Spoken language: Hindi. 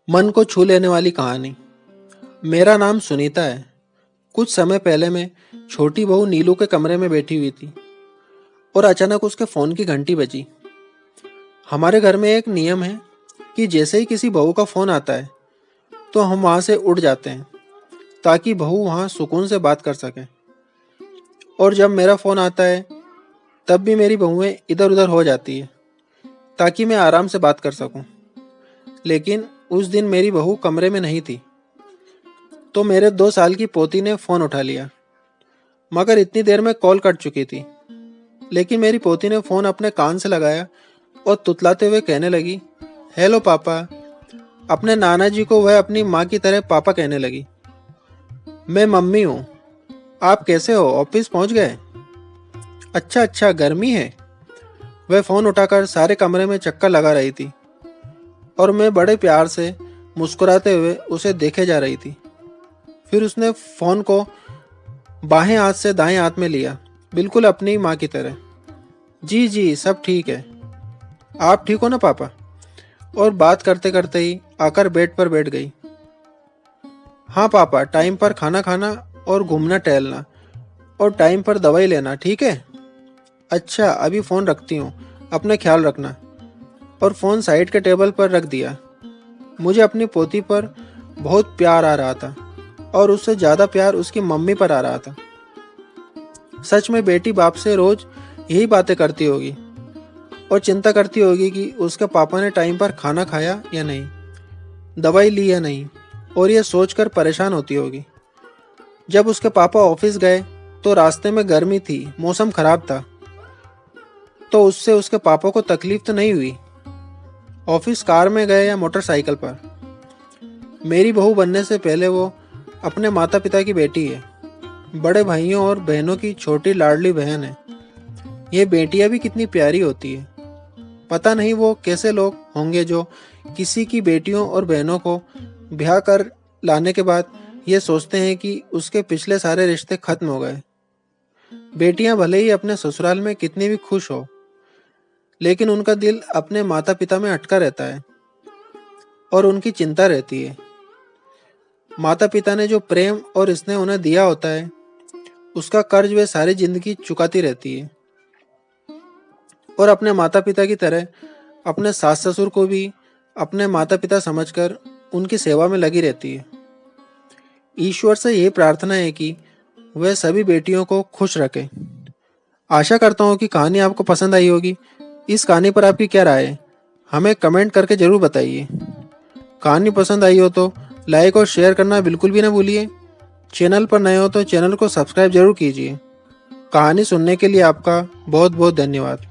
मन को छू लेने वाली कहानी। मेरा नाम सुनीता है। कुछ समय पहले मैं छोटी बहू नीलू के कमरे में बैठी हुई थी और अचानक उसके फ़ोन की घंटी बजी। हमारे घर में एक नियम है कि जैसे ही किसी बहू का फ़ोन आता है तो हम वहाँ से उठ जाते हैं ताकि बहू वहाँ सुकून से बात कर सके। और जब मेरा फ़ोन आता है तब भी मेरी बहुएं इधर उधर हो जाती है ताकि मैं आराम से बात कर सकूं। लेकिन उस दिन मेरी बहू कमरे में नहीं थी तो मेरे 2 साल की पोती ने फ़ोन उठा लिया, मगर इतनी देर में कॉल कट चुकी थी। लेकिन मेरी पोती ने फ़ोन अपने कान से लगाया और तुतलाते हुए कहने लगी, हेलो पापा। अपने नाना जी को वह अपनी माँ की तरह पापा कहने लगी। मैं मम्मी हूँ, आप कैसे हो, ऑफिस पहुँच गए? अच्छा अच्छा, गर्मी है। वह फ़ोन उठाकर सारे कमरे में चक्कर लगा रही थी और मैं बड़े प्यार से मुस्कुराते हुए उसे देखे जा रही थी। फिर उसने फ़ोन को बाएं हाथ से दाएं हाथ में लिया, बिल्कुल अपनी माँ की तरह। जी जी, सब ठीक है। आप ठीक हो ना पापा? और बात करते करते ही आकर बेड पर बैठ गई। हाँ पापा, टाइम पर खाना खाना और घूमना टहलना और टाइम पर दवाई लेना, ठीक है? अच्छा, अभी फ़ोन रखती हूँ, अपना ख्याल रखना। और फ़ोन साइड के टेबल पर रख दिया। मुझे अपनी पोती पर बहुत प्यार आ रहा था और उससे ज़्यादा प्यार उसकी मम्मी पर आ रहा था। सच में बेटी बाप से रोज़ यही बातें करती होगी और चिंता करती होगी कि उसके पापा ने टाइम पर खाना खाया या नहीं, दवाई ली या नहीं, और ये सोचकर परेशान होती होगी। जब उसके पापा ऑफिस गए तो रास्ते में गर्मी थी, मौसम खराब था, तो उससे उसके पापा को तकलीफ तो नहीं हुई। ऑफिस कार में गए या मोटरसाइकिल पर। मेरी बहू बनने से पहले वो अपने माता पिता की बेटी है, बड़े भाइयों और बहनों की छोटी लाडली बहन है। ये बेटियां भी कितनी प्यारी होती है। पता नहीं वो कैसे लोग होंगे जो किसी की बेटियों और बहनों को ब्याह कर लाने के बाद ये सोचते हैं कि उसके पिछले सारे रिश्ते खत्म हो गए। बेटियां भले ही अपने ससुराल में कितनी भी खुश हो, लेकिन उनका दिल अपने माता पिता में अटका रहता है और उनकी चिंता रहती है। माता पिता ने जो प्रेम और स्नेह उन्हें दिया होता है, उसका कर्ज वे सारी जिंदगी चुकाती रहती है। और अपने माता पिता की तरह अपने सास ससुर को भी अपने माता पिता समझकर उनकी सेवा में लगी रहती है। ईश्वर से यही प्रार्थना है कि वह सभी बेटियों को खुश रखे। आशा करता हूँ कि कहानी आपको पसंद आई होगी। इस कहानी पर आपकी क्या राय है, हमें कमेंट करके ज़रूर बताइए। कहानी पसंद आई हो तो लाइक और शेयर करना बिल्कुल भी ना भूलिए। चैनल पर नए हो तो चैनल को सब्सक्राइब जरूर कीजिए। कहानी सुनने के लिए आपका बहुत बहुत धन्यवाद।